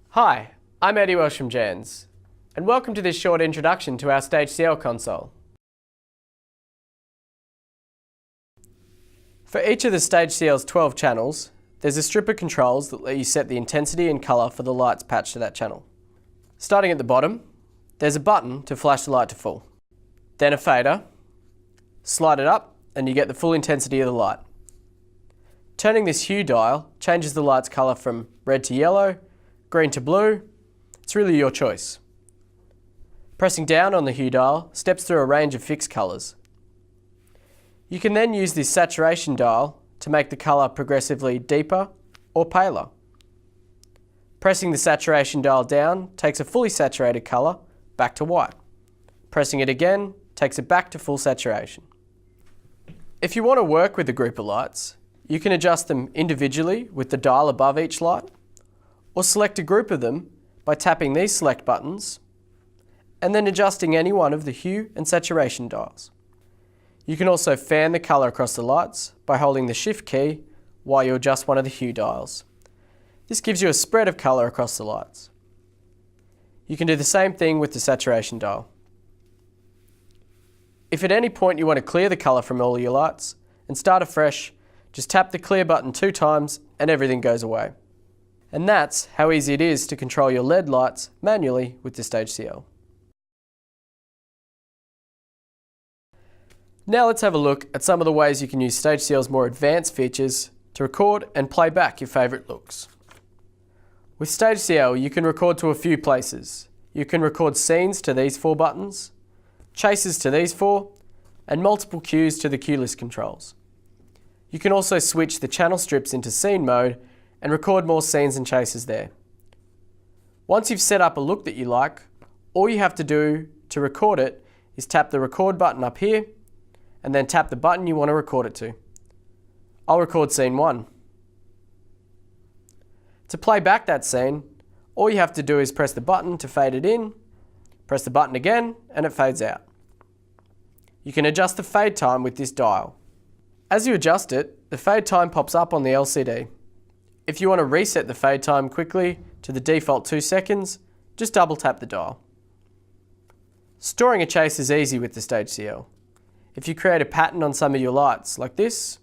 Hi, I'm Eddie Welsh from Jands, and welcome to this short introduction to our StageCL console. For each of the StageCL's 12 channels, there's a strip of controls that let you set the intensity and colour for the lights patched to that channel. Starting at the bottom, there's a button to flash the light to full. Then a fader, slide it up and you get the full intensity of the light. Turning this hue dial changes the light's colour from red to yellow, green to blue. It's really your choice. Pressing down on the hue dial steps through a range of fixed colours. You can then use this saturation dial to make the colour progressively deeper or paler. Pressing the saturation dial down takes a fully saturated colour back to white. Pressing it again takes it back to full saturation. If you want to work with a group of lights, you can adjust them individually with the dial above each light, or select a group of them by tapping these select buttons and then adjusting any one of the hue and saturation dials. You can also fan the colour across the lights by holding the Shift key while you adjust one of the hue dials. This gives you a spread of colour across the lights. You can do the same thing with the saturation dial. If at any point you want to clear the colour from all your lights and start afresh, just tap the clear button 2 times and everything goes away. And that's how easy it is to control your LED lights manually with the StageCL. Now let's have a look at some of the ways you can use StageCL's more advanced features to record and play back your favourite looks. With StageCL you can record to a few places. You can record scenes to these 4 buttons, chases to these 4, and multiple cues to the cue list controls. You can also switch the channel strips into scene mode and record more scenes and chases there. Once you've set up a look that you like, all you have to do to record it is tap the record button up here and then tap the button you want to record it to. I'll record scene 1. To play back that scene, all you have to do is press the button to fade it in, press the button again and it fades out. You can adjust the fade time with this dial. As you adjust it, the fade time pops up on the LCD. If you want to reset the fade time quickly to the default 2 seconds, just double tap the dial. Storing a chase is easy with the StageCL. If you create a pattern on some of your lights, like this,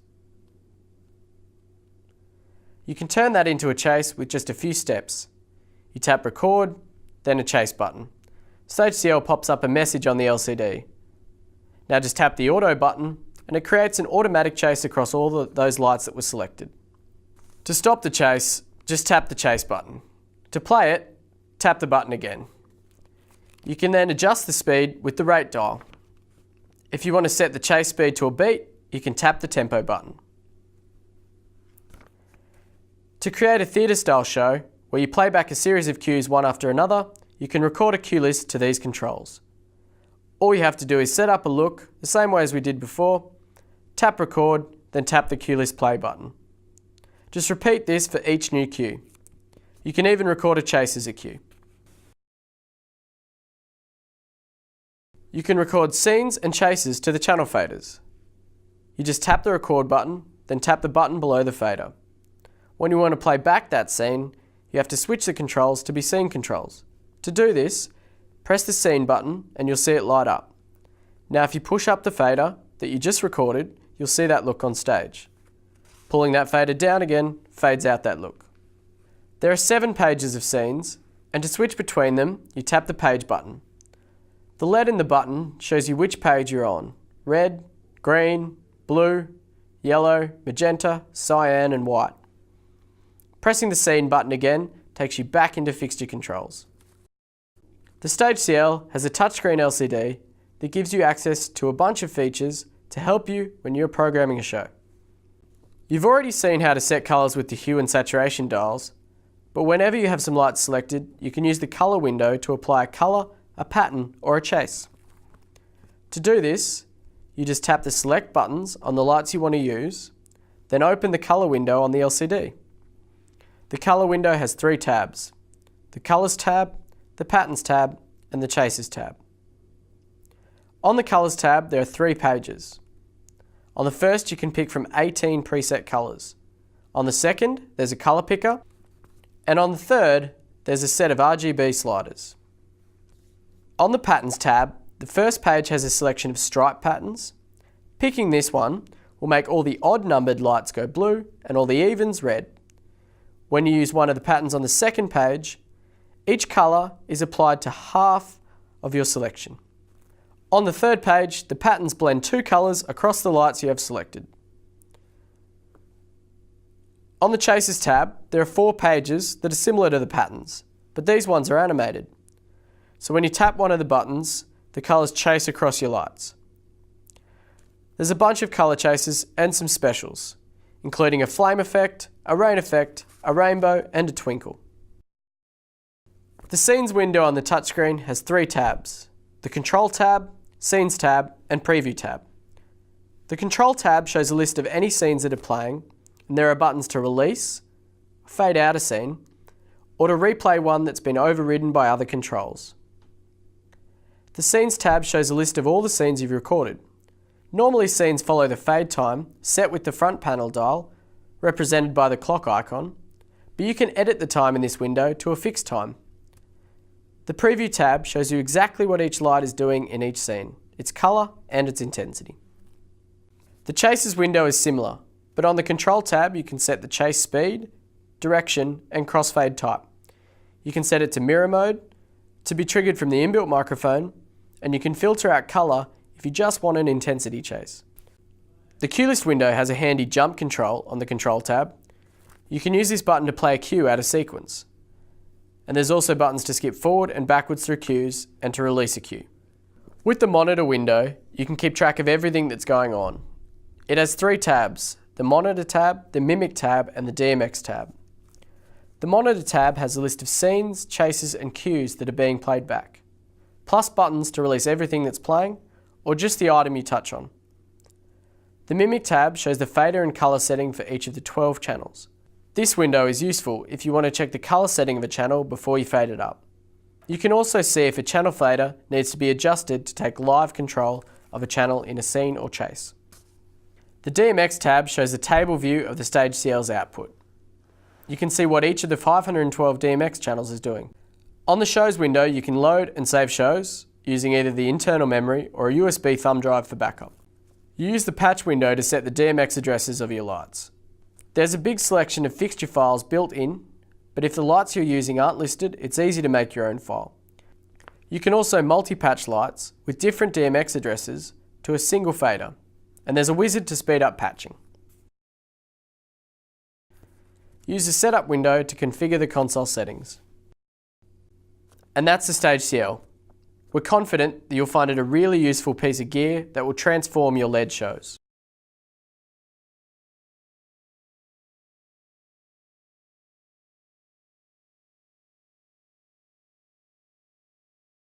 you can turn that into a chase with just a few steps. You tap record, then a chase button. StageCL pops up a message on the LCD. Now just tap the auto button and it creates an automatic chase across all those lights that were selected. To stop the chase, just tap the chase button. To play it, tap the button again. You can then adjust the speed with the rate dial. If you want to set the chase speed to a beat, you can tap the tempo button. To create a theatre style show, where you play back a series of cues one after another, you can record a cue list to these controls. All you have to do is set up a look, the same way as we did before, tap record, then tap the cue list play button. Just repeat this for each new cue. You can even record a chase as a cue. You can record scenes and chases to the channel faders. You just tap the record button, then tap the button below the fader. When you want to play back that scene, you have to switch the controls to be scene controls. To do this, press the scene button and you'll see it light up. Now if you push up the fader that you just recorded, you'll see that look on stage. Pulling that fader down again fades out that look. There are 7 pages of scenes, and to switch between them, you tap the page button. The LED in the button shows you which page you're on: red, green, blue, yellow, magenta, cyan and white. Pressing the scene button again takes you back into fixture controls. The StageCL has a touchscreen LCD that gives you access to a bunch of features to help you when you're programming a show. You've already seen how to set colours with the hue and saturation dials, but whenever you have some lights selected, you can use the colour window to apply a colour, a pattern or a chase. To do this, you just tap the select buttons on the lights you want to use, then open the colour window on the LCD. The colour window has 3 tabs: the Colours tab, the Patterns tab and the Chases tab. On the Colours tab, there are 3 pages. On the first, you can pick from 18 preset colours. On the second, there's a colour picker. And on the third, there's a set of RGB sliders. On the Patterns tab, the first page has a selection of stripe patterns. Picking this one will make all the odd numbered lights go blue and all the evens red. When you use one of the patterns on the second page, each colour is applied to half of your selection. On the third page, the patterns blend 2 colours across the lights you have selected. On the Chasers tab, there are 4 pages that are similar to the patterns, but these ones are animated. So when you tap one of the buttons, the colours chase across your lights. There's a bunch of colour chasers and some specials, including a flame effect, a rain effect, a rainbow and a twinkle. The Scenes window on the touchscreen has 3 tabs: the Control tab, Scenes tab and Preview tab. The Control tab shows a list of any scenes that are playing, and there are buttons to release, fade out a scene, or to replay one that's been overridden by other controls. The Scenes tab shows a list of all the scenes you've recorded. Normally scenes follow the fade time, set with the front panel dial, represented by the clock icon, but you can edit the time in this window to a fixed time. The Preview tab shows you exactly what each light is doing in each scene, its colour and its intensity. The Chasers window is similar, but on the Control tab you can set the chase speed, direction and crossfade type. You can set it to mirror mode, to be triggered from the inbuilt microphone, and you can filter out colour if you just want an intensity chase. The Cue List window has a handy jump control on the Control tab. You can use this button to play a cue out of sequence. And there's also buttons to skip forward and backwards through cues and to release a cue. With the Monitor window, you can keep track of everything that's going on. It has 3 tabs: the Monitor tab, the Mimic tab and the DMX tab. The Monitor tab has a list of scenes, chases and cues that are being played back, plus buttons to release everything that's playing, or just the item you touch on. The Mimic tab shows the fader and colour setting for each of the 12 channels. This window is useful if you want to check the colour setting of a channel before you fade it up. You can also see if a channel fader needs to be adjusted to take live control of a channel in a scene or chase. The DMX tab shows a table view of the StageCL's output. You can see what each of the 512 DMX channels is doing. On the Shows window, you can load and save shows using either the internal memory or a USB thumb drive for backup. You use the Patch window to set the DMX addresses of your lights. There's a big selection of fixture files built in, but if the lights you're using aren't listed, it's easy to make your own file. You can also multi-patch lights with different DMX addresses to a single fader, and there's a wizard to speed up patching. Use the Setup window to configure the console settings. And that's the StageCL. We're confident that you'll find it a really useful piece of gear that will transform your LED shows.